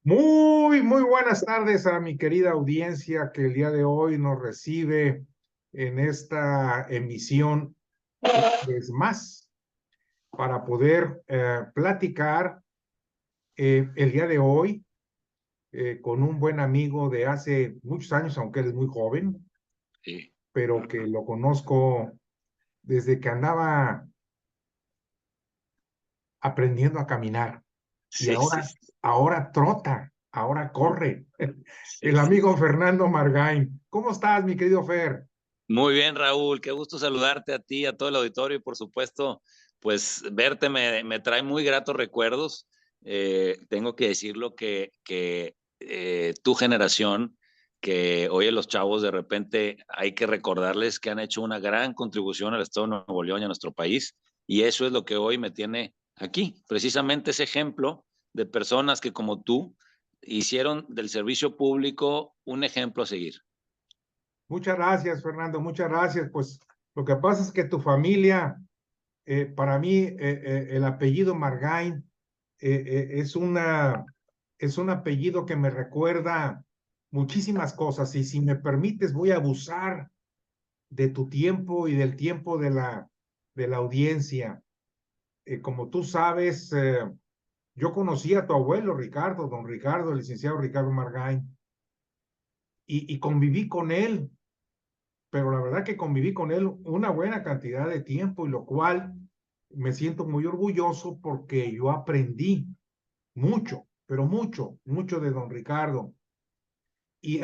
Muy buenas tardes a mi querida audiencia que el día de hoy nos recibe en esta emisión es más para poder platicar el día de hoy con un buen amigo de hace muchos años, aunque él es muy joven, Sí, pero que lo conozco desde que andaba aprendiendo a caminar y sí, sí, ahora trota, ahora corre. sí, El sí, amigo sí. Fernando Margain. ¿Cómo estás, mi querido Fer? Muy bien, Raúl, qué gusto saludarte a ti, a todo el auditorio y por supuesto, pues verte me trae muy gratos recuerdos. Tengo que decirlo que tu generación, que hoy los chavos de repente hay que recordarles que han hecho una gran contribución al Estado de Nuevo León y a nuestro país, y eso es lo que hoy me tiene aquí, precisamente ese ejemplo de personas que como tú hicieron del servicio público un ejemplo a seguir. Muchas gracias, Fernando, muchas gracias. Pues lo que pasa es que tu familia, para mí, el apellido Margain es un apellido que me recuerda muchísimas cosas. Y si me permites, voy a abusar de tu tiempo y del tiempo de la audiencia. Como tú sabes, yo conocí a tu abuelo Ricardo, don Ricardo, el licenciado Ricardo Margain, y conviví con él, pero la verdad que conviví con él una buena cantidad de tiempo, y lo cual me siento muy orgulloso porque yo aprendí mucho, pero mucho de don Ricardo. Y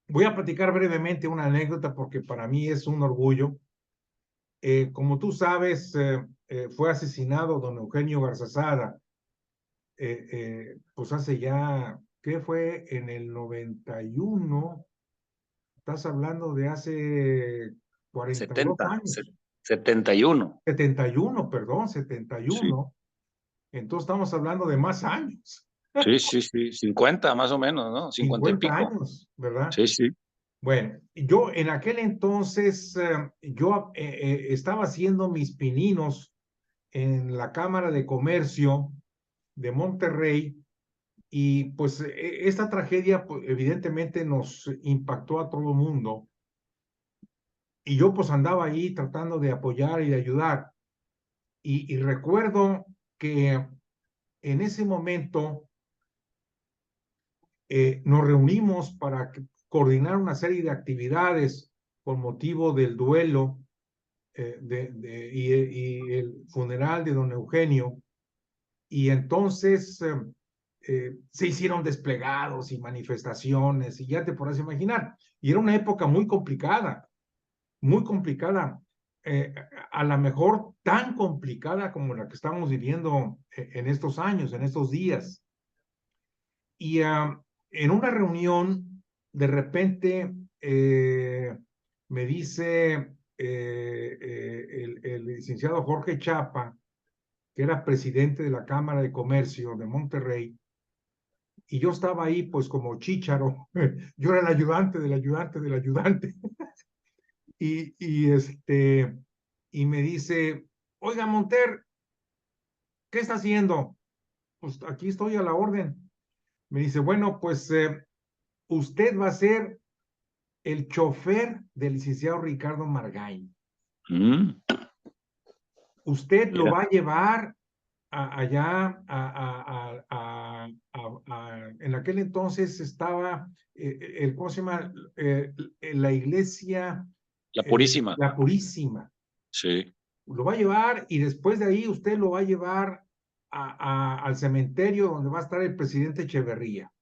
voy a platicar brevemente una anécdota porque para mí es un orgullo. Como tú sabes, fue asesinado don Eugenio Garzazada, pues hace ya, ¿qué fue? En el 91. Estás hablando de hace 42 70, años. 71. 71, perdón, setenta y Sí, uno. Entonces estamos hablando de más años, sí, sí, sí, 50 más o menos, ¿no? 50 y 50 pico. años, ¿verdad? Sí, sí. Bueno, yo en aquel entonces, yo estaba haciendo mis pininos en la Cámara de Comercio de Monterrey, y pues esta tragedia pues, evidentemente nos impactó a todo el mundo, y yo pues andaba ahí tratando de apoyar y de ayudar. Y recuerdo que en ese momento nos reunimos para coordinar una serie de actividades con motivo del duelo y el funeral de don Eugenio. Y entonces se hicieron desplegados y manifestaciones, y ya te podrás imaginar. Y era una época muy complicada, eh, a lo mejor tan complicada como la que estamos viviendo en estos años, en estos días. Y en una reunión, de repente, me dice el licenciado Jorge Chapa, que era presidente de la Cámara de Comercio de Monterrey, y yo estaba ahí pues como chícharo, yo era el ayudante del ayudante del ayudante, y me dice, oiga Monter, ¿qué está haciendo? Pues aquí estoy a la orden. Me dice, bueno, pues usted va a ser el chofer del licenciado Ricardo Margain. Mm, Usted lo mira, va a llevar allá, en aquel entonces estaba, ¿cómo se llama? La iglesia, la Purísima. la Purísima. Sí. Lo va a llevar, y después de ahí usted lo va a llevar al cementerio donde va a estar el presidente Echeverría.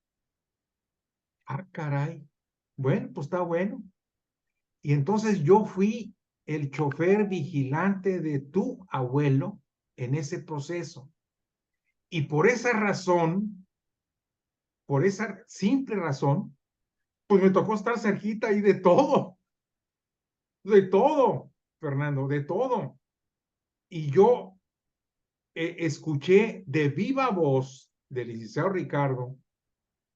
Ah, caray. Bueno, pues está bueno. Y entonces yo fui el chofer vigilante de tu abuelo en ese proceso. Y por esa simple razón, pues me tocó estar cerquita ahí de todo, Fernando, de todo. Y yo escuché de viva voz del licenciado Ricardo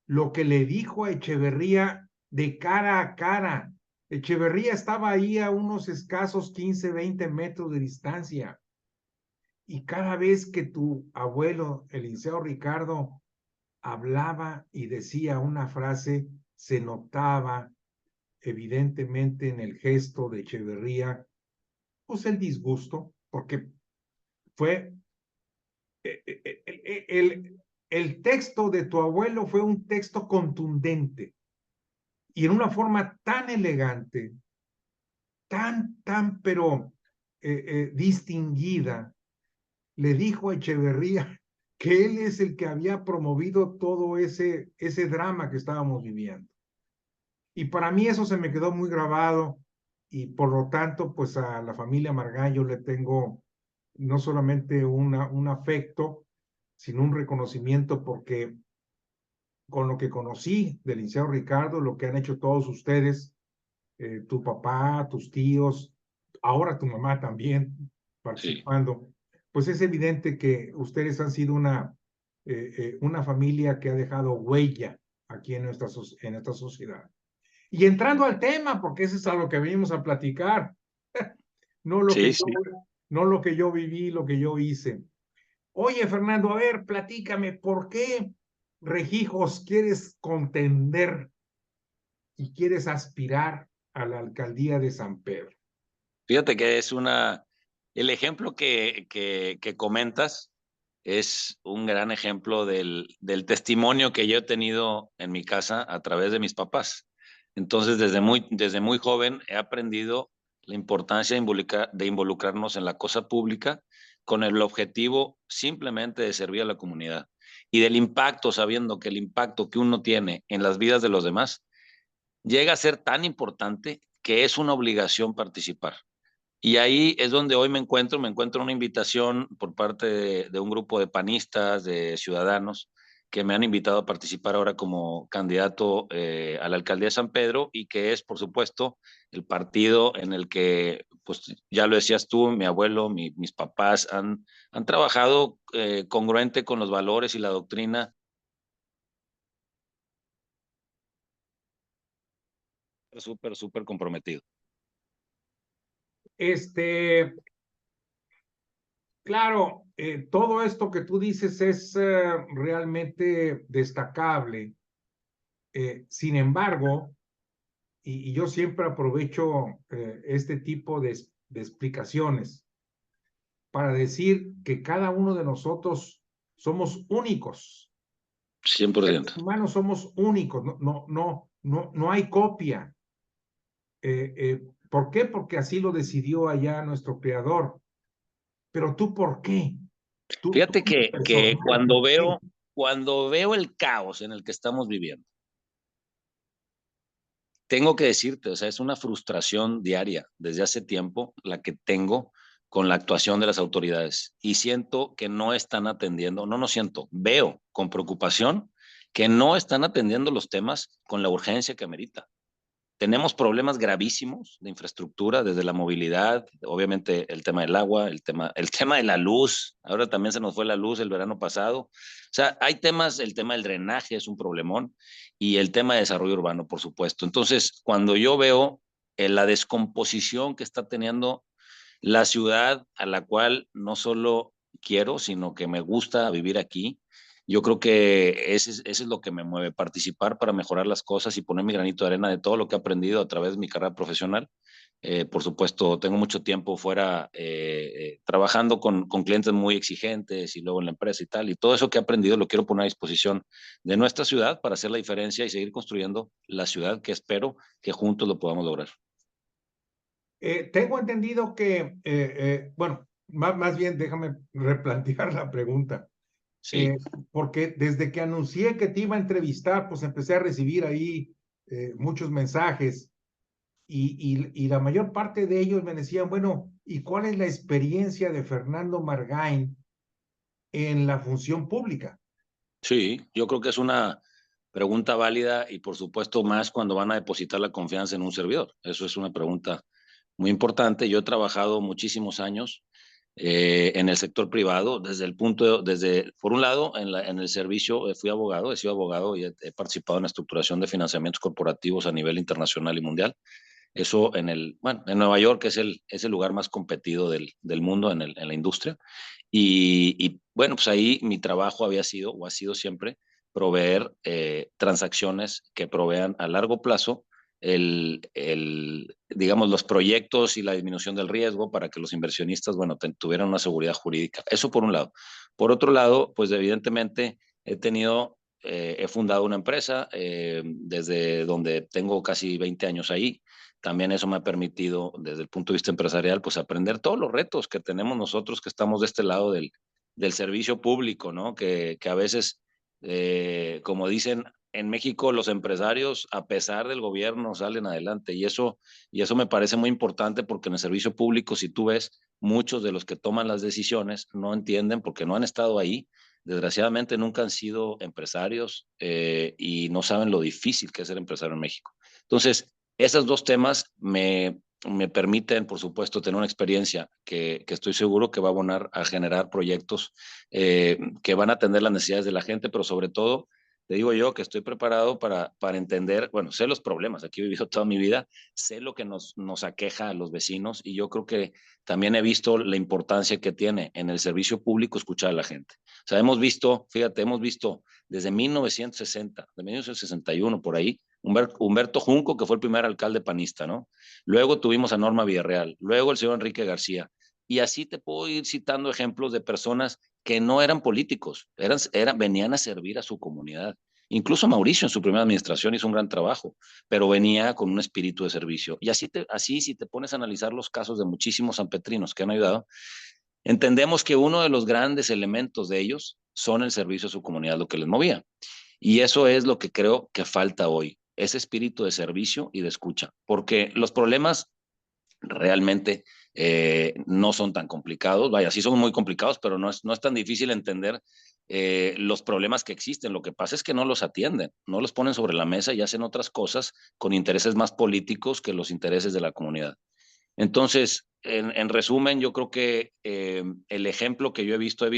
lo que le dijo a Echeverría de cara a cara. Echeverría estaba ahí a unos escasos 15, 20 metros de distancia. Y cada vez que tu abuelo, el licenciado Ricardo, hablaba y decía una frase, se notaba evidentemente en el gesto de Echeverría, pues el disgusto, porque fue el texto de tu abuelo fue un texto contundente y en una forma tan elegante, pero distinguida, le dijo a Echeverría que él es el que había promovido todo ese drama que estábamos viviendo. Y para mí eso se me quedó muy grabado y por lo tanto, pues a la familia Margán yo le tengo no solamente un afecto, sino un reconocimiento porque con lo que conocí del Liceo Ricardo, lo que han hecho todos ustedes, tu papá, tus tíos, ahora tu mamá también Sí. participando, pues es evidente que ustedes han sido una familia que ha dejado huella aquí en esta sociedad. Y entrando al tema, porque eso es a lo que venimos a platicar, no lo que Sí, yo, sí. no lo que yo viví, lo que yo hice. Oye, Fernando, a ver, platícame, ¿por qué Regijos quieres contender y quieres aspirar a la alcaldía de San Pedro? Fíjate que el ejemplo que comentas es un gran ejemplo del testimonio que yo he tenido en mi casa a través de mis papás. Entonces, desde muy joven he aprendido la importancia de involucrarnos en la cosa pública con el objetivo simplemente de servir a la comunidad y del impacto, sabiendo que el impacto que uno tiene en las vidas de los demás llega a ser tan importante que es una obligación participar. Y ahí es donde hoy me encuentro una invitación por parte de un grupo de panistas, de ciudadanos, que me han invitado a participar ahora como candidato a la alcaldía de San Pedro y que es, por supuesto, el partido en el que, pues ya lo decías tú, mi abuelo, mis papás han trabajado congruente con los valores y la doctrina. Súper, súper comprometido. Este, claro, todo esto que tú dices es realmente destacable. Sin embargo, y yo siempre aprovecho este tipo de explicaciones para decir que cada uno de nosotros somos únicos. Seres 100%. humanos somos únicos, no hay copia. ¿Por qué? Porque así lo decidió allá nuestro creador. Pero tú, ¿por qué? Tú Fíjate como que personal, ¿por qué? cuando veo el caos en el que estamos viviendo, tengo que decirte, o sea, es una frustración diaria desde hace tiempo la que tengo con la actuación de las autoridades y siento que no están atendiendo, no siento, veo con preocupación que no están atendiendo los temas con la urgencia que amerita. Tenemos problemas gravísimos de infraestructura, desde la movilidad, obviamente el tema del agua, el tema de la luz. Ahora también se nos fue la luz el verano pasado. O sea, hay temas, el tema del drenaje es un problemón y el tema de desarrollo urbano, por supuesto. Entonces, cuando yo veo la descomposición que está teniendo la ciudad a la cual no solo quiero, sino que me gusta vivir aquí. Yo creo que ese es lo que me mueve, participar para mejorar las cosas y poner mi granito de arena de todo lo que he aprendido a través de mi carrera profesional. Por supuesto, tengo mucho tiempo fuera trabajando con clientes muy exigentes y luego en la empresa y tal, y todo eso que he aprendido lo quiero poner a disposición de nuestra ciudad para hacer la diferencia y seguir construyendo la ciudad que espero que juntos lo podamos lograr. Tengo entendido que, bueno, más bien déjame replantear la pregunta. Sí. Eh, Porque desde que anuncié que te iba a entrevistar, pues empecé a recibir ahí muchos mensajes y la mayor parte de ellos me decían, bueno, ¿y cuál es la experiencia de Fernando Margain en la función pública? Sí, yo creo que es una pregunta válida y por supuesto más cuando van a depositar la confianza en un servidor. Eso es una pregunta muy importante. Yo he trabajado muchísimos años en el sector privado, por un lado, en el servicio, fui abogado, he sido abogado y he participado en la estructuración de financiamientos corporativos a nivel internacional y mundial. Eso bueno, en Nueva York es el lugar más competido del mundo en la industria. Y bueno, pues ahí mi trabajo había sido o ha sido siempre proveer transacciones que provean a largo plazo digamos, los proyectos y la disminución del riesgo para que los inversionistas, bueno, tuvieran una seguridad jurídica. Eso por un lado. Por otro lado, pues evidentemente he fundado una empresa desde donde tengo casi 20 años ahí. También eso me ha permitido, desde el punto de vista empresarial, pues aprender todos los retos que tenemos nosotros que estamos de este lado del servicio público, ¿no? Que a veces, como dicen, en México los empresarios, a pesar del gobierno, salen adelante y eso me parece muy importante porque en el servicio público, si tú ves, muchos de los que toman las decisiones no entienden porque no han estado ahí. Desgraciadamente nunca han sido empresarios y no saben lo difícil que es ser empresario en México. Entonces, esos dos temas me permiten, por supuesto, tener una experiencia que estoy seguro que va a abonar a generar proyectos que van a atender las necesidades de la gente, pero sobre todo te digo yo que estoy preparado para entender, bueno, sé los problemas, aquí he vivido toda mi vida, sé lo que nos aqueja a los vecinos y yo creo que también he visto la importancia que tiene en el servicio público escuchar a la gente. O sea, hemos visto, fíjate, hemos visto desde 1960, de 1961 por ahí, Humberto Junco, que fue el primer alcalde panista, ¿no? Luego tuvimos a Norma Villarreal, luego el señor Enrique García, y así te puedo ir citando ejemplos de personas que no eran políticos, venían a servir a su comunidad. Incluso Mauricio en su primera administración hizo un gran trabajo, pero venía con un espíritu de servicio. Y así si te pones a analizar los casos de muchísimos sanpetrinos que han ayudado, entendemos que uno de los grandes elementos de ellos son el servicio a su comunidad, lo que les movía. Y eso es lo que creo que falta hoy, ese espíritu de servicio y de escucha, porque los problemas realmente no son tan complicados. Vaya, sí son muy complicados, pero no es tan difícil entender los problemas que existen. Lo que pasa es que no los atienden, no los ponen sobre la mesa y hacen otras cosas con intereses más políticos que los intereses de la comunidad. Entonces, en resumen, yo creo que el ejemplo que yo he visto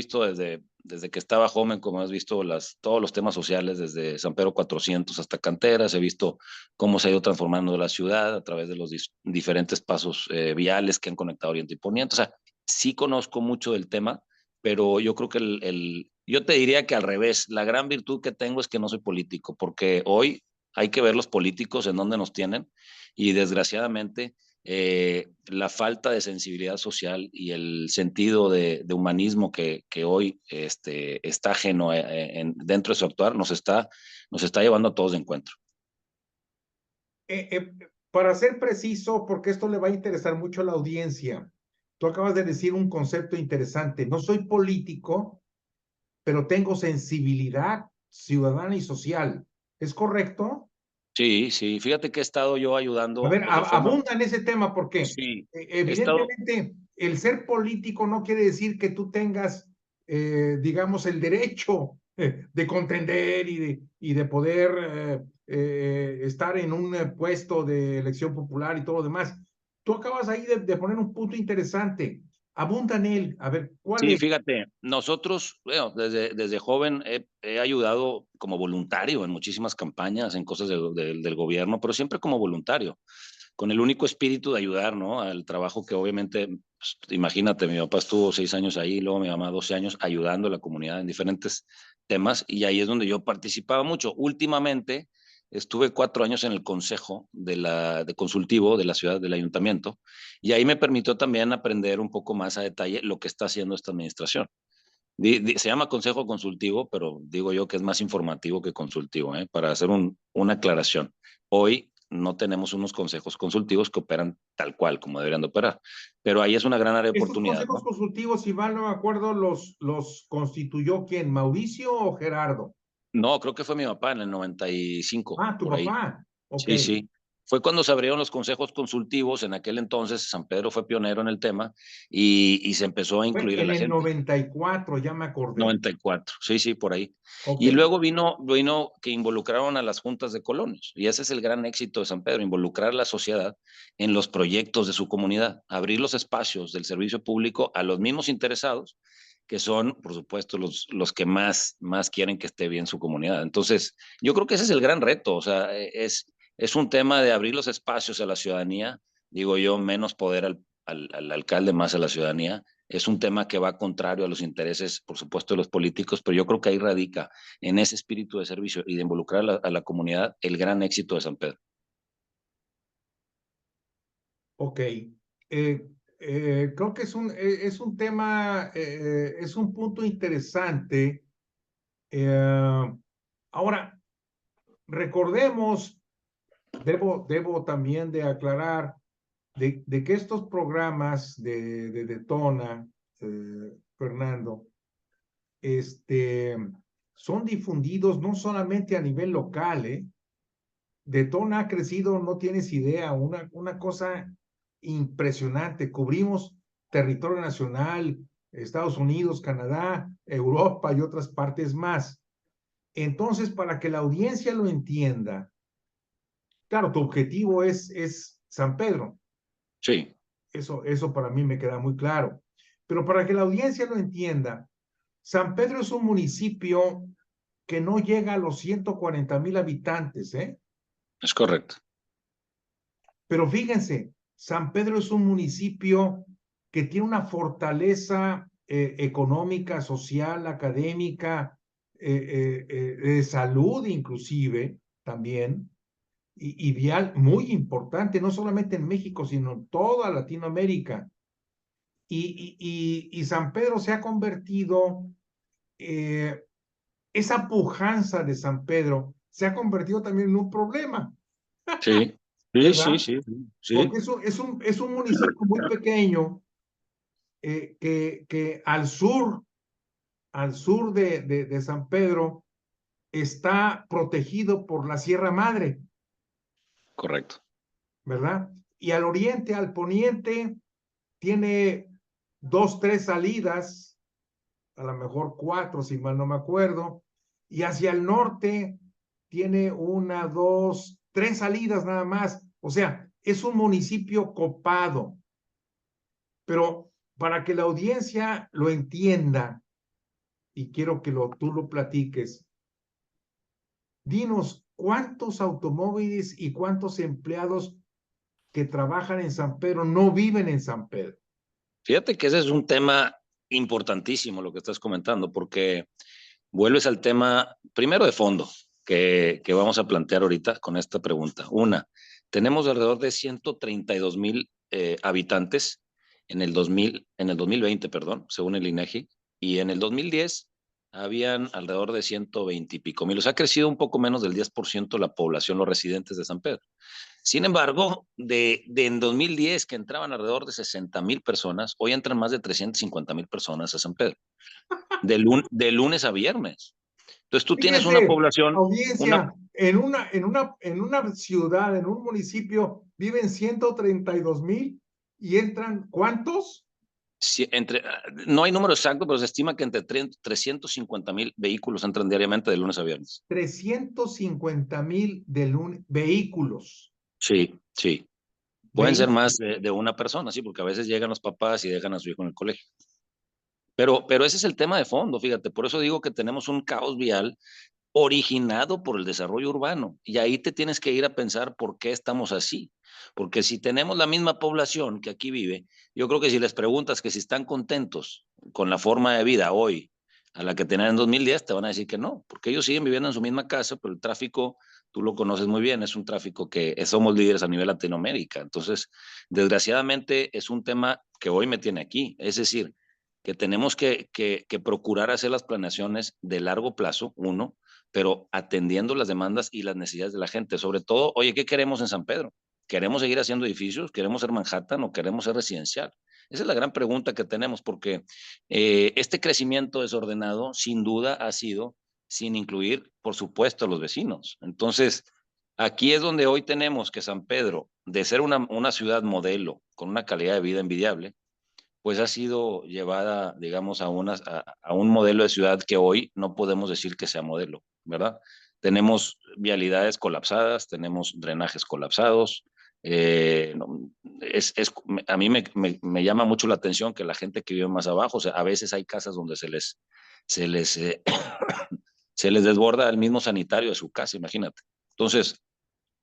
desde que estaba joven, como has visto todos los temas sociales, desde San Pedro 400 hasta Canteras, he visto cómo se ha ido transformando la ciudad a través de los diferentes pasos viales que han conectado Oriente y Poniente. O sea, sí conozco mucho del tema, pero yo creo que yo te diría que al revés, la gran virtud que tengo es que no soy político, porque hoy hay que ver los políticos en dónde nos tienen y desgraciadamente la falta de sensibilidad social y el sentido de humanismo que hoy está ajeno dentro de su actuar nos está llevando a todos de encuentro. Para ser preciso, porque esto le va a interesar mucho a la audiencia, tú acabas de decir un concepto interesante. No soy político, pero tengo sensibilidad ciudadana y social. ¿Es correcto? Sí, sí, fíjate que he estado yo A ayudando ver, de forma, abunda en ese tema porque sí, he estado, evidentemente el ser político no quiere decir que tú tengas, digamos, el derecho de contender y de poder estar en un puesto de elección popular y todo lo demás. Tú acabas ahí de poner un punto interesante. Abunda en él. A ver, ¿cuál sí, es? fíjate, nosotros, bueno, desde joven he ayudado como voluntario en muchísimas campañas, en cosas del gobierno, pero siempre como voluntario, con el único espíritu de ayudar, ¿no? Al trabajo que obviamente, pues, imagínate, mi papá estuvo 6 años ahí, luego mi mamá 12 años ayudando a la comunidad en diferentes temas y ahí es donde yo participaba mucho. Últimamente estuve 4 años en el consejo de consultivo de la ciudad, del ayuntamiento, y ahí me permitió también aprender un poco más a detalle lo que está haciendo esta administración. Se llama consejo consultivo, pero digo yo que es más informativo que consultivo, para hacer una aclaración. Hoy no tenemos unos consejos consultivos que operan tal cual como deberían de operar, pero ahí es una gran área de Estos oportunidad, consejos ¿no? consultivos, si mal no me acuerdo, los constituyó quién, Mauricio o Gerardo. No, creo que fue mi papá en el 95, Ah, tu por ahí. papá. Ok. Sí, sí. Fue cuando se abrieron los consejos consultivos. En aquel entonces San Pedro fue pionero en el tema y se empezó a Fue incluir a en la el gente. 94, ya me acordé. 94, sí, sí, por ahí. Ok. Y luego vino que involucraron a las juntas de colonios. Y ese es el gran éxito de San Pedro, involucrar a la sociedad en los proyectos de su comunidad, abrir los espacios del servicio público a los mismos interesados, que son, por supuesto, los que más quieren que esté bien su comunidad. Entonces, yo creo que ese es el gran reto. O sea, es un tema de abrir los espacios a la ciudadanía, digo yo, menos poder al alcalde, más a la ciudadanía es un tema que va contrario a los intereses, por supuesto, de los políticos, pero yo creo que ahí radica, en ese espíritu de servicio y de involucrar a la comunidad, el gran éxito de San Pedro. Ok. Creo que es un tema, es un punto interesante. Ahora, recordemos, debo también de aclarar de que estos programas de Detona, Fernando, son difundidos no solamente a nivel local, Detona ha crecido, no tienes idea, una cosa impresionante. Cubrimos territorio nacional, Estados Unidos, Canadá, Europa y otras partes más. Entonces, para que la audiencia lo entienda, claro, tu objetivo es San Pedro. Sí. Eso para mí me queda muy claro. Pero para que la audiencia lo entienda, San Pedro es un municipio que no llega a los 140,000 habitantes, ¿eh? Es correcto. Pero fíjense, San Pedro es un municipio que tiene una fortaleza económica, social, académica, de salud inclusive también, y vial muy importante, no solamente en México, sino en toda Latinoamérica. Y San Pedro se ha convertido, esa pujanza de San Pedro se ha convertido también en un problema, Sí, sí, sí, ¿verdad? sí, Porque sí, es un municipio muy pequeño, que al sur de San Pedro, está protegido por la Sierra Madre, correcto. ¿verdad? Y al oriente, al poniente, tiene dos, tres salidas, a lo mejor cuatro, si mal no me acuerdo, y hacia el norte tiene una, dos, tres salidas nada más. O sea, es un municipio copado, pero para que la audiencia lo entienda, y quiero que tú lo platiques, dinos cuántos automóviles y cuántos empleados que trabajan en San Pedro no viven en San Pedro. Fíjate que ese es un tema importantísimo lo que estás comentando, porque vuelves al tema primero de fondo que vamos a plantear ahorita con esta pregunta. Una, tenemos alrededor de 132,000 habitantes en el 2020, perdón, según el INEGI, y en el 2010 habían alrededor de 120 y pico mil. O sea, ha crecido un poco menos del 10% la población, los residentes de San Pedro. Sin embargo, de en 2010 que entraban alrededor de 60,000 personas, hoy entran más de 350,000 personas a San Pedro, de lunes a viernes. Entonces tú tienes una Fíjese, población, una, audiencia, en una ciudad, en un municipio, viven 132,000 y entran ¿cuántos? no hay número exacto, pero se estima que entre 350,000 vehículos entran diariamente de lunes a viernes. 350,000 vehículos. Sí, sí. Pueden ser Vehículos. más de una persona, sí, porque a veces llegan los papás y dejan a su hijo en el colegio. Pero ese es el tema de fondo, fíjate, por eso digo que tenemos un caos vial originado por el desarrollo urbano. Y ahí te tienes que ir a pensar por qué estamos así. Porque si tenemos la misma población que aquí vive, yo creo que si les preguntas que si están contentos con la forma de vida hoy a la que tenían en 2010, te van a decir que no, porque ellos siguen viviendo en su misma casa, pero el tráfico, tú lo conoces muy bien, es un tráfico que somos líderes a nivel Latinoamérica. Entonces, desgraciadamente es un tema que hoy me tiene aquí. Es decir, que tenemos que procurar hacer las planeaciones de largo plazo, uno, pero atendiendo las demandas y las necesidades de la gente. Sobre todo, oye, ¿qué queremos en San Pedro? ¿Queremos seguir haciendo edificios? ¿Queremos ser Manhattan o queremos ser residencial? Esa es la gran pregunta que tenemos, porque este crecimiento desordenado, sin duda, ha sido sin incluir, por supuesto, a los vecinos. Entonces, aquí es donde hoy tenemos que San Pedro, de ser una ciudad modelo, con una calidad de vida envidiable, pues ha sido llevada, digamos, a un modelo de ciudad que hoy no podemos decir que sea modelo, ¿verdad? Tenemos vialidades colapsadas, tenemos drenajes colapsados. No, a mí me llama mucho la atención que la gente que vive más abajo, o sea, a veces hay casas donde se les, se les desborda el mismo sanitario de su casa, imagínate. Entonces,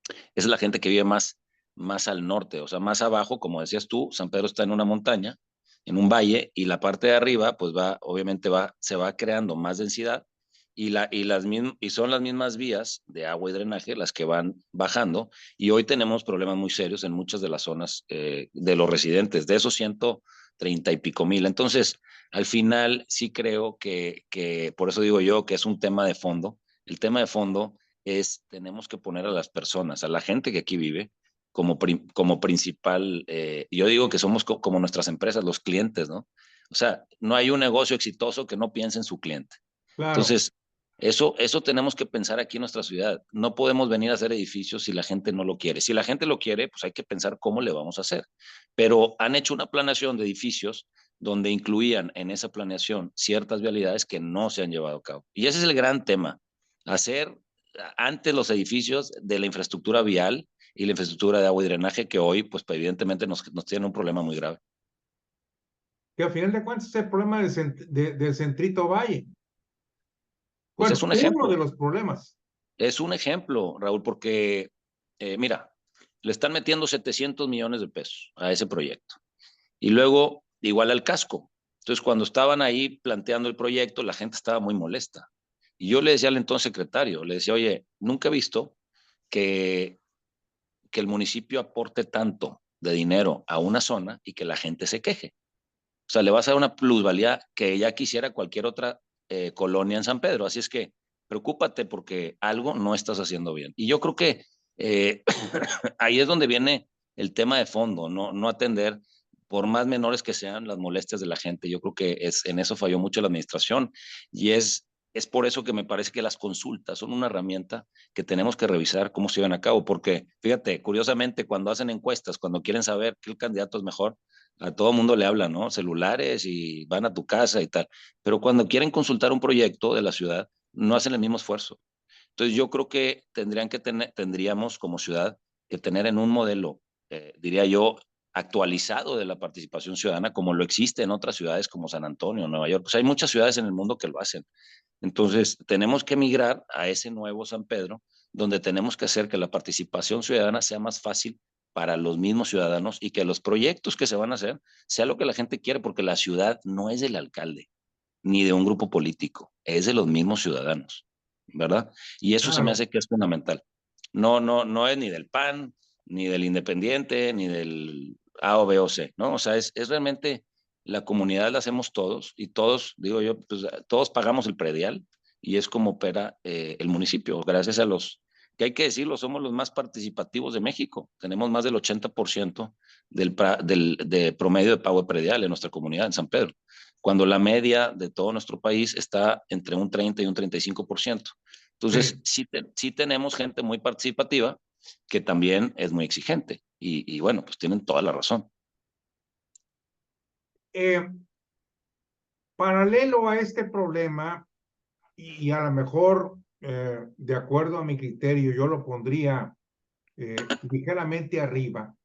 esa es la gente que vive más al norte, o sea, más abajo, como decías tú, San Pedro está en una montaña, en un valle, y la parte de arriba, pues obviamente se va creando más densidad, y son las mismas vías de agua y drenaje las que van bajando, y hoy tenemos problemas muy serios en muchas de las zonas de los residentes, de esos 130 y pico mil. Entonces, al final sí creo que, por eso digo yo que es un tema de fondo. El tema de fondo es, tenemos que poner a las personas, a la gente que aquí vive, como principal. Yo digo que somos como nuestras empresas, los clientes, ¿no? O sea, no hay un negocio exitoso que no piense en su cliente. Claro. Entonces, eso tenemos que pensar aquí en nuestra ciudad. No podemos venir a hacer edificios si la gente no lo quiere. Si la gente lo quiere, pues hay que pensar cómo le vamos a hacer. Pero han hecho una planeación de edificios donde incluían en esa planeación ciertas vialidades que no se han llevado a cabo. Y ese es el gran tema, hacer antes los edificios de la infraestructura vial y la infraestructura de agua y drenaje, que hoy, pues evidentemente nos tiene un problema muy grave. Que al final de cuentas es el problema del Centrito Valle. Pues Bueno, uno de los problemas. es un ejemplo, Raúl, porque, mira, le están metiendo 700 millones de pesos a ese proyecto. Y luego, igual al casco. Entonces, cuando estaban ahí planteando el proyecto, la gente estaba muy molesta. Y yo le decía al entonces secretario, le decía, oye, nunca he visto que, que el municipio aporte tanto de dinero a una zona y que la gente se queje. O sea, le vas a dar una plusvalía que ya quisiera cualquier otra colonia en San Pedro. Así es que preocúpate porque algo no estás haciendo bien. Y yo creo que eh, ahí es donde viene el tema de fondo, no atender, por más menores que sean las molestias de la gente. Yo creo que en eso falló mucho la administración, y es por eso que me parece que las consultas son una herramienta que tenemos que revisar cómo se llevan a cabo, porque fíjate, curiosamente, cuando hacen encuestas, cuando quieren saber qué candidato es mejor, a todo mundo le hablan, ¿no? Celulares, y van a tu casa y tal. Pero cuando quieren consultar un proyecto de la ciudad, no hacen el mismo esfuerzo. Entonces yo creo que tendríamos como ciudad que tener en un modelo, diría yo, actualizado de la participación ciudadana, como lo existe en otras ciudades como San Antonio, Nueva York. Pues hay muchas ciudades en el mundo que lo hacen. Entonces tenemos que migrar a ese nuevo San Pedro, donde tenemos que hacer que la participación ciudadana sea más fácil para los mismos ciudadanos, y que los proyectos que se van a hacer sea lo que la gente quiere, porque la ciudad no es del alcalde ni de un grupo político, es de los mismos ciudadanos, ¿verdad? Y eso se me Claro. hace que es fundamental. No es ni del PAN, ni del Independiente, ni del A o B o C, ¿no? O sea, es realmente la comunidad, la hacemos todos, y todos, digo yo, pues todos pagamos el predial, y es como opera el municipio, gracias a que hay que decirlo, somos los más participativos de México. Tenemos más del 80% de promedio de pago de predial en nuestra comunidad, en San Pedro, cuando la media de todo nuestro país está entre un 30 y un 35%. Entonces, Sí. sí tenemos gente muy participativa que también es muy exigente, y bueno, pues tienen toda la razón. Eh, Paralelo a este problema, y a lo mejor, de acuerdo a mi criterio, yo lo pondría ligeramente arriba,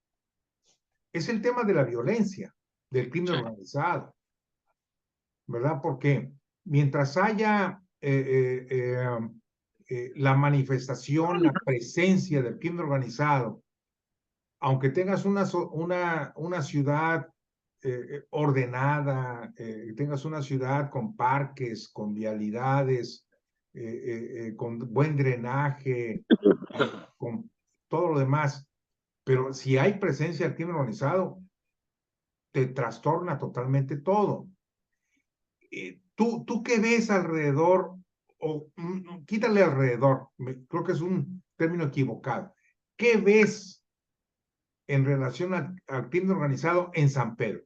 es el tema de la violencia, del crimen Sí. organizado, ¿verdad? Porque mientras haya la manifestación, la presencia del crimen organizado, aunque tengas una ciudad ordenada, tengas una ciudad con parques, con vialidades, con buen drenaje, con todo lo demás, pero si hay presencia del crimen organizado, te trastorna totalmente todo. ¿Tú qué ves alrededor? O quítale alrededor, creo que es un término equivocado. ¿Qué ves en relación al crimen organizado en San Pedro?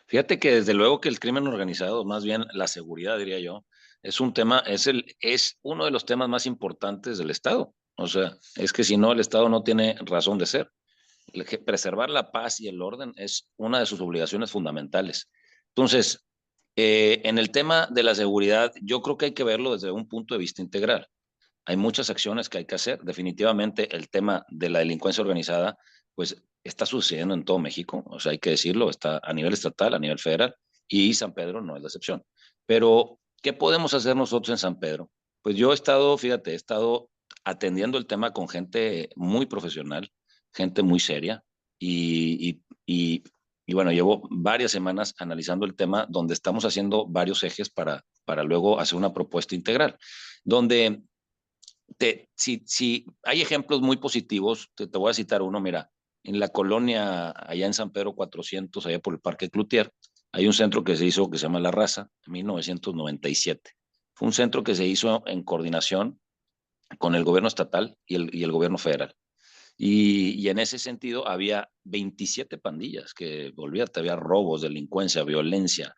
Fíjate que desde luego que el crimen organizado, más bien la seguridad, diría yo, es un tema, es uno de los temas más importantes del Estado. O sea, es que si no, el Estado no tiene razón de ser. Preservar la paz y el orden es una de sus obligaciones fundamentales. Entonces, en el tema de la seguridad, yo creo que hay que verlo desde un punto de vista integral. Hay muchas acciones que hay que hacer. Definitivamente el tema de la delincuencia organizada, pues está sucediendo en todo México, o sea, hay que decirlo, está a nivel estatal, a nivel federal, y San Pedro no es la excepción. Pero, ¿qué podemos hacer nosotros en San Pedro? Pues yo he estado, fíjate, he estado atendiendo el tema con gente muy profesional, gente muy seria, y Y bueno, llevo varias semanas analizando el tema donde estamos haciendo varios ejes para luego hacer una propuesta integral, donde si hay ejemplos muy positivos, te voy a citar uno, mira, en la colonia, allá en San Pedro 400, allá por el Parque Cloutier, hay un centro que se hizo que se llama La Raza, en 1997. Fue un centro que se hizo en coordinación con el gobierno estatal y el gobierno federal. Y en ese sentido había 27 pandillas, que olvídate, había robos, delincuencia, violencia,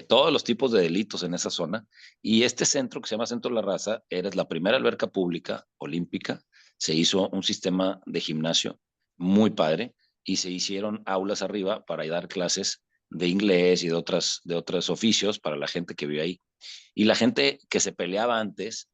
todos los tipos de delitos en esa zona. Y este centro, que se llama Centro La Raza, era la primera alberca pública olímpica. Se hizo un sistema de gimnasio muy padre y se hicieron aulas arriba para dar clases de inglés y de otros oficios para la gente que vive ahí. Y la gente que se peleaba antes,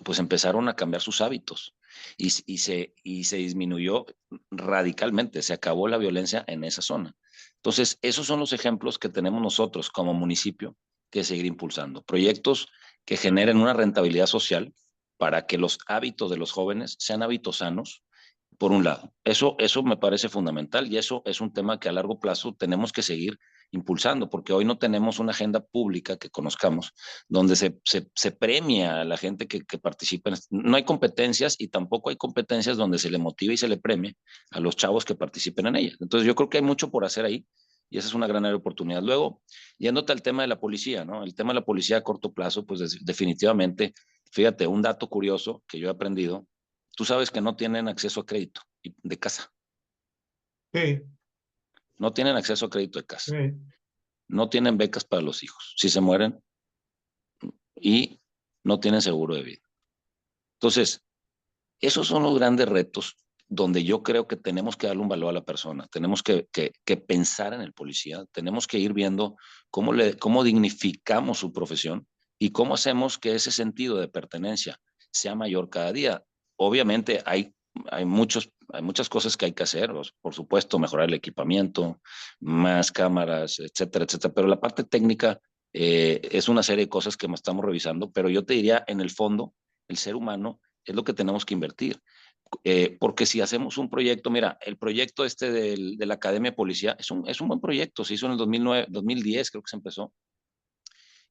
pues empezaron a cambiar sus hábitos y se disminuyó radicalmente, se acabó la violencia en esa zona. Entonces, esos son los ejemplos que tenemos nosotros como municipio que seguir impulsando. Proyectos que generen una rentabilidad social para que los hábitos de los jóvenes sean hábitos sanos, por un lado. Eso me parece fundamental y eso es un tema que a largo plazo tenemos que seguir impulsando, porque hoy no tenemos una agenda pública que conozcamos donde se premia a la gente que participa. No hay competencias y tampoco hay competencias donde se le motive y se le premie a los chavos que participen en ellas. Entonces yo creo que hay mucho por hacer ahí y esa es una gran oportunidad. Luego, yéndote al tema de la policía, ¿no? El tema de la policía a corto plazo, pues definitivamente, fíjate, un dato curioso que yo he aprendido, tú sabes que no tienen acceso a crédito de casa, Sí, no tienen acceso a crédito de casa, sí. no tienen becas para los hijos, si se mueren y no tienen seguro de vida. Entonces, esos son los grandes retos donde yo creo que tenemos que darle un valor a la persona, tenemos que pensar en el policía, tenemos que ir viendo cómo dignificamos su profesión y cómo hacemos que ese sentido de pertenencia sea mayor cada día. Obviamente hay muchas cosas que hay que hacer, por supuesto, mejorar el equipamiento, más cámaras, etcétera, etcétera, pero la parte técnica es una serie de cosas que estamos revisando, pero yo te diría, en el fondo, el ser humano es lo que tenemos que invertir. Porque si hacemos un proyecto, mira, el proyecto este de la Academia de Policía es un buen proyecto, se hizo en el 2009, 2010 creo que se empezó,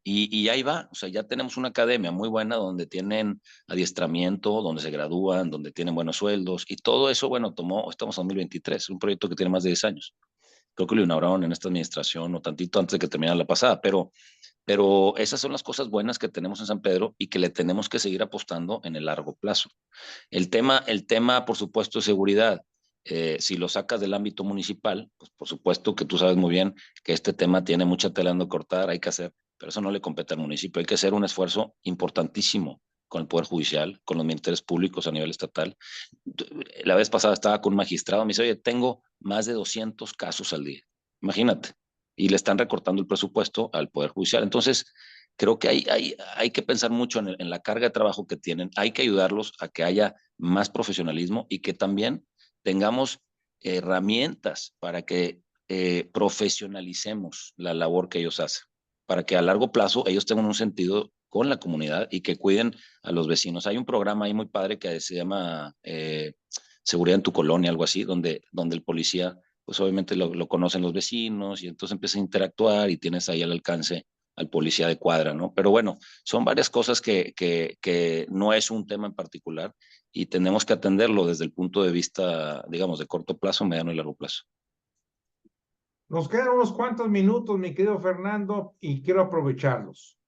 y ahí va, o sea, ya tenemos una academia muy buena donde tienen adiestramiento, donde se gradúan, donde tienen buenos sueldos, y todo eso, bueno, estamos en 2023, un proyecto que tiene más de 10 años. Creo que lo inauguraron en esta administración o tantito antes de que terminara la pasada, pero esas son las cosas buenas que tenemos en San Pedro y que le tenemos que seguir apostando en el largo plazo. El tema, por supuesto, de seguridad. Si lo sacas del ámbito municipal, pues por supuesto que tú sabes muy bien que este tema tiene mucha tela donde cortar, hay que hacer, pero eso no le compete al municipio. Hay que hacer un esfuerzo importantísimo con el Poder Judicial, con los ministerios públicos a nivel estatal. La vez pasada estaba con un magistrado, me dice, oye, tengo más de 200 casos al día. Imagínate. Y le están recortando el presupuesto al Poder Judicial. Entonces, creo que hay que pensar mucho en la carga de trabajo que tienen. Hay que ayudarlos a que haya más profesionalismo y que también tengamos herramientas para que profesionalicemos la labor que ellos hacen, para que a largo plazo ellos tengan un sentido con la comunidad y que cuiden a los vecinos. Hay un programa ahí muy padre que se llama Seguridad en tu Colonia, algo así, donde el policía, pues obviamente lo conocen los vecinos y entonces empieza a interactuar y tienes ahí al alcance al policía de cuadra, ¿no? Pero bueno, son varias cosas que no es un tema en particular y tenemos que atenderlo desde el punto de vista, digamos, de corto plazo, mediano y largo plazo. Nos quedan unos cuantos minutos, mi querido Fernando, y quiero aprovecharlos.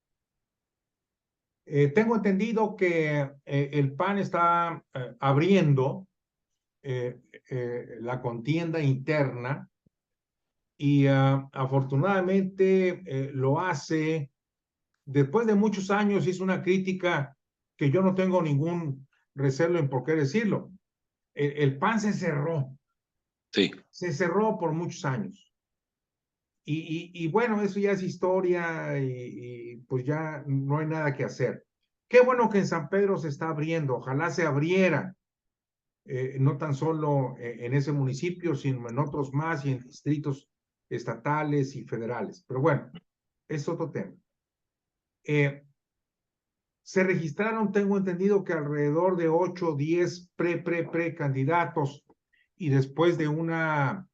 Tengo entendido que el PAN está abriendo la contienda interna y afortunadamente lo hace después de muchos años. Hizo una crítica que yo no tengo ningún recelo en por qué decirlo. El PAN Sí, se cerró por muchos años. Y bueno, eso ya es historia y pues ya no hay nada que hacer. Qué bueno que en San Pedro se está abriendo, ojalá se abriera, no tan solo en ese municipio, sino en otros más y en distritos estatales y federales. Pero bueno, es otro tema. Eh, Se registraron, tengo entendido que alrededor de 8 o 10 pre candidatos y después de una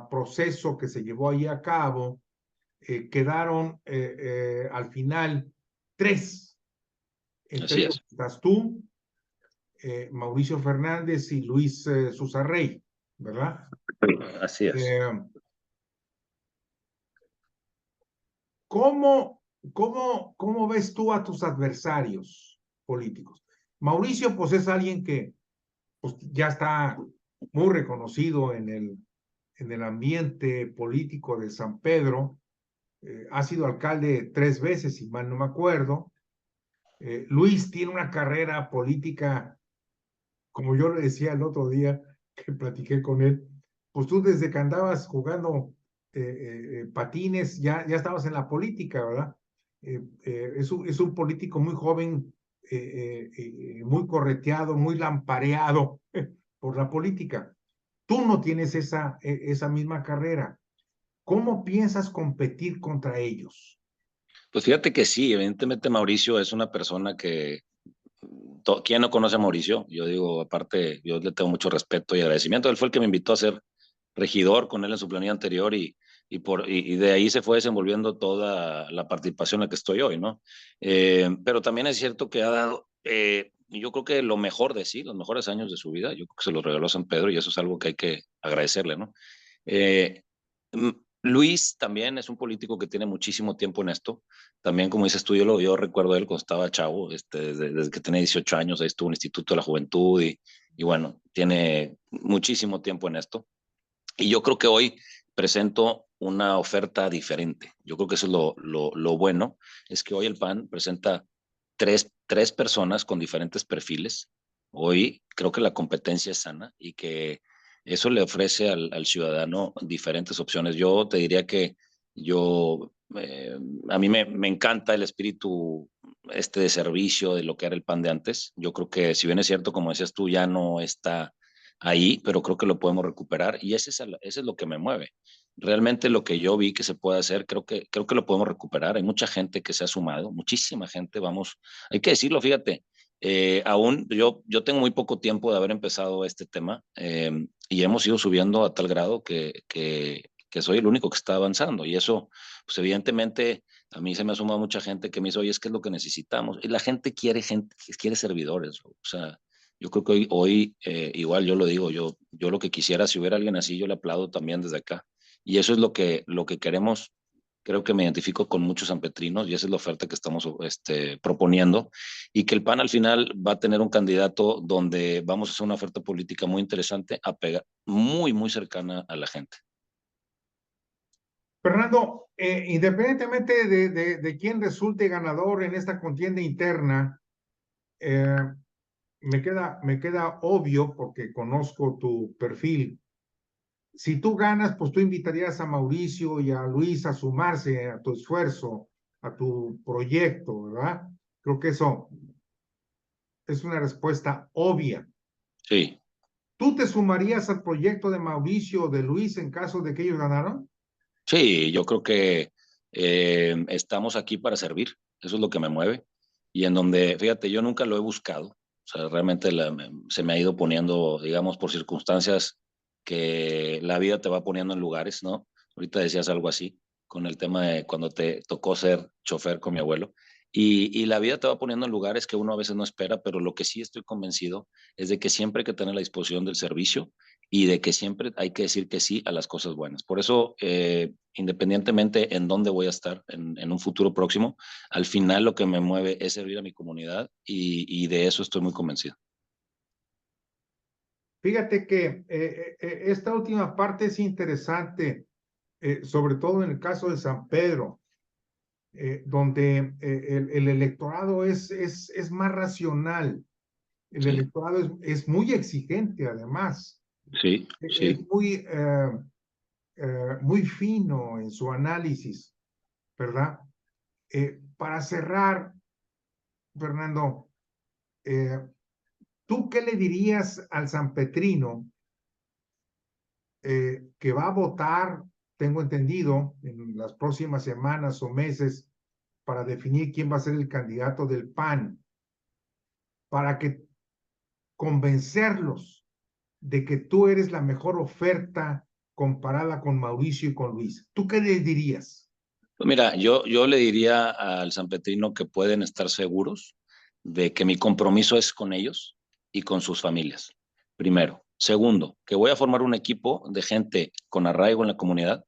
proceso que se llevó ahí a cabo, quedaron al final 3. Entre Así ellos es. estás tú, Mauricio Fernández y Luis Susarrey, ¿verdad? Así es. ¿Cómo ves tú a tus adversarios políticos? Mauricio, pues es alguien que pues, ya está muy reconocido en el ambiente político de San Pedro. Ha sido alcalde 3 veces, si mal no me acuerdo. Luis tiene una carrera política, como yo le decía el otro día que platiqué con él, pues tú desde que andabas jugando patines, ya estabas en la política, ¿verdad? Es un político muy joven, muy correteado, muy lampareado por la política. Tú no tienes esa misma carrera. ¿Cómo piensas competir contra ellos? Pues fíjate que sí, evidentemente Mauricio es una persona que, ¿quién no conoce a Mauricio? Yo digo, aparte, yo le tengo mucho respeto y agradecimiento. Él fue el que me invitó a ser regidor con él en su planilla anterior y de ahí se fue desenvolviendo toda la participación en la que estoy hoy, ¿no? Pero también es cierto que ha dado, yo creo que lo mejor de sí, los mejores años de su vida, yo creo que se los regaló San Pedro y eso es algo que hay que agradecerle, ¿no? Eh, Luis también es un político que tiene muchísimo tiempo en esto. También, como dices tú, yo recuerdo a él cuando estaba chavo, desde que tenía 18 años, ahí estuvo en el Instituto de la Juventud y bueno, tiene muchísimo tiempo en esto. Y yo creo que hoy presento una oferta diferente. Yo creo que eso es lo bueno, es que hoy el PAN presenta tres personas con diferentes perfiles. Hoy creo que la competencia es sana y que eso le ofrece al ciudadano diferentes opciones. Yo te diría que yo, a mí me encanta el espíritu de servicio de lo que era el PAN de antes. Yo creo que si bien es cierto, como decías tú, ya no está ahí, pero creo que lo podemos recuperar y ese es lo que me mueve. Realmente lo que yo vi que se puede hacer, creo que lo podemos recuperar. Hay mucha gente que se ha sumado, muchísima gente, vamos, hay que decirlo, fíjate, aún yo tengo muy poco tiempo de haber empezado este tema y hemos ido subiendo a tal grado que soy el único que está avanzando y eso, pues evidentemente a mí se me ha sumado mucha gente que me dice, oye, es que es lo que necesitamos y la gente, quiere servidores, o sea, yo creo que hoy igual yo lo digo, yo lo que quisiera, si hubiera alguien así, yo le aplaudo también desde acá. Y eso es lo que queremos. Creo que me identifico con muchos sanpetrinos y esa es la oferta que estamos proponiendo. Y que el PAN al final va a tener un candidato donde vamos a hacer una oferta política muy interesante, muy, muy cercana a la gente. Fernando, independientemente de quién resulte ganador en esta contienda interna, eh, me queda obvio, porque conozco tu perfil. Si tú ganas, pues tú invitarías a Mauricio y a Luis a sumarse a tu esfuerzo, a tu proyecto, ¿verdad? Creo que eso es una respuesta obvia. Sí, ¿Tú te sumarías al proyecto de Mauricio o de Luis en caso de que ellos ganaran? sí, yo creo que estamos aquí para servir. Eso es lo que me mueve. Y en donde, fíjate, yo nunca lo he buscado. O sea, realmente se me ha ido poniendo, digamos, por circunstancias que la vida te va poniendo en lugares, ¿no? Ahorita decías algo así, con el tema de cuando te tocó ser chofer con mi abuelo. Y la vida te va poniendo en lugares que uno a veces no espera, pero lo que sí estoy convencido es de que siempre hay que tener la disposición del servicio y de que siempre hay que decir que sí a las cosas buenas. Por eso, independientemente en dónde voy a estar en un futuro próximo, al final lo que me mueve es servir a mi comunidad y de eso estoy muy convencido. Fíjate que esta última parte es interesante, sobre todo en el caso de San Pedro, donde el electorado es más racional. El Sí, electorado es muy exigente, además. sí, Es sí. muy fino en su análisis, ¿verdad? Para cerrar, Fernando, eh, ¿tú qué le dirías al sanpetrino que va a votar, tengo entendido, en las próximas semanas o meses para definir quién va a ser el candidato del PAN, para que convencerlos de que tú eres la mejor oferta comparada con Mauricio y con Luis. ¿Tú qué les dirías? Pues mira, yo le diría al sanpetrino que pueden estar seguros de que mi compromiso es con ellos y con sus familias, primero. Segundo, que voy a formar un equipo de gente con arraigo en la comunidad,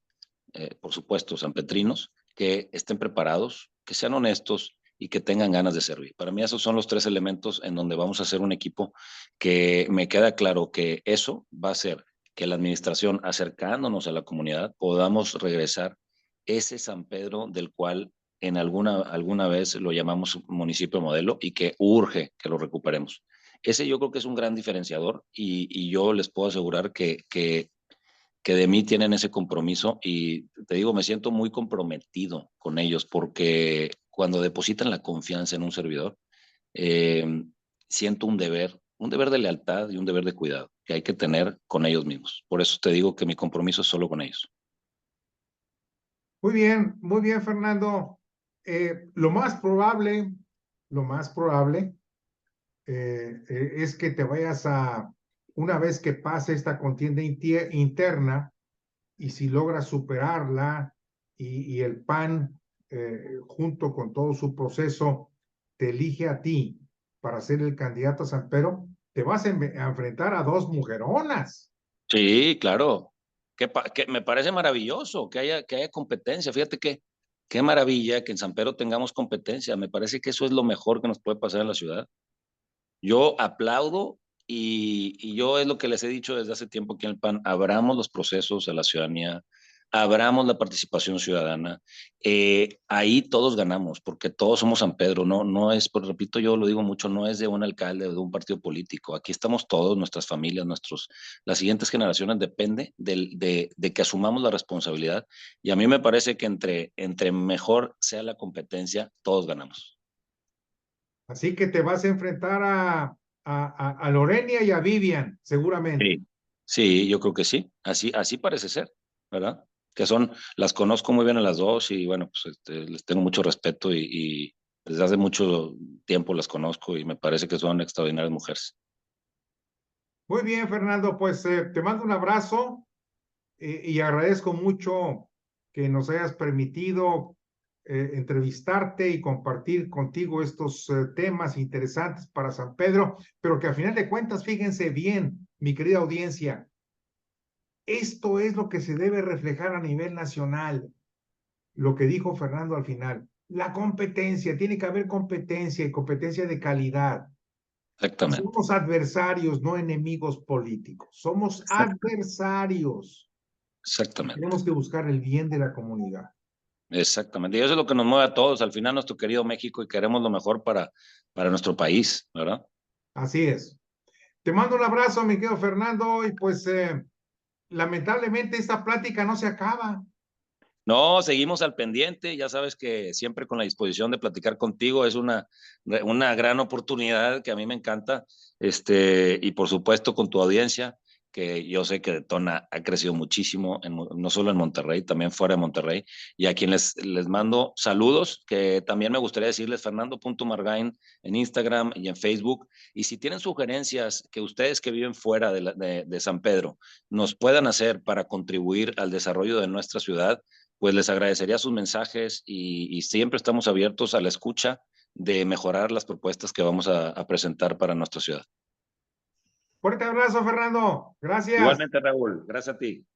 por supuesto, sanpetrinos, que estén preparados, que sean honestos y que tengan ganas de servir. Para mí esos son los tres elementos en donde vamos a hacer un equipo que me queda claro que eso va a hacer que la administración, acercándonos a la comunidad, podamos regresar ese San Pedro del cual en alguna vez lo llamamos municipio modelo y que urge que lo recuperemos. Ese yo creo que es un gran diferenciador y yo les puedo asegurar que de mí tienen ese compromiso y te digo, me siento muy comprometido con ellos porque cuando depositan la confianza en un servidor, eh, siento un deber de lealtad y un deber de cuidado que hay que tener con ellos mismos. Por eso te digo que mi compromiso es solo con ellos. Muy bien, Fernando. Lo más probable es que te vayas una vez que pase esta contienda interna, y si logras superarla y el PAN, junto con todo su proceso, te elige a ti para ser el candidato a San Pedro, te vas a enfrentar a dos mujeronas. Sí, claro. Que me parece maravilloso que haya competencia. Fíjate que qué maravilla que en San Pedro tengamos competencia. Me parece que eso es lo mejor que nos puede pasar en la ciudad. Yo aplaudo y yo es lo que les he dicho desde hace tiempo aquí en el PAN, abramos los procesos a la ciudadanía, abramos la participación ciudadana, ahí todos ganamos, porque todos somos San Pedro, no es, pues, repito, yo lo digo mucho, no es de un alcalde o de un partido político, aquí estamos todos, nuestras familias, las siguientes generaciones, depende de que asumamos la responsabilidad y a mí me parece que entre mejor sea la competencia, todos ganamos. Así que te vas a enfrentar a Lorenia y a Vivian, seguramente. Sí, sí, yo creo que sí. Así parece ser, ¿verdad? Que son, las conozco muy bien a las dos y bueno, pues les tengo mucho respeto y desde hace mucho tiempo las conozco y me parece que son extraordinarias mujeres. Muy bien, Fernando, pues te mando un abrazo, y agradezco mucho que nos hayas permitido entrevistarte y compartir contigo estos temas interesantes para San Pedro, pero que a final de cuentas, fíjense bien, mi querida audiencia, esto es lo que se debe reflejar a nivel nacional, lo que dijo Fernando al final. La competencia, tiene que haber competencia y competencia de calidad. Exactamente, Somos adversarios, no enemigos políticos. Somos adversarios y exactamente, tenemos que buscar el bien de la comunidad. exactamente. Y eso es lo que nos mueve a todos, al final nuestro querido México y queremos lo mejor para nuestro país, ¿verdad? Así es. Te mando un abrazo, mi querido Fernando, y pues lamentablemente esta plática no se acaba. No, seguimos al pendiente, ya sabes que siempre con la disposición de platicar contigo es una gran oportunidad que a mí me encanta, y por supuesto con tu audiencia, que yo sé que Detona ha crecido muchísimo, no solo en Monterrey, también fuera de Monterrey, y a quienes les mando saludos, que también me gustaría decirles Fernando.Margain en Instagram y en Facebook, y si tienen sugerencias que ustedes que viven fuera de San Pedro nos puedan hacer para contribuir al desarrollo de nuestra ciudad, pues les agradecería sus mensajes y siempre estamos abiertos a la escucha de mejorar las propuestas que vamos a presentar para nuestra ciudad. Fuerte abrazo, Fernando. Gracias. Igualmente, Raúl, gracias a ti.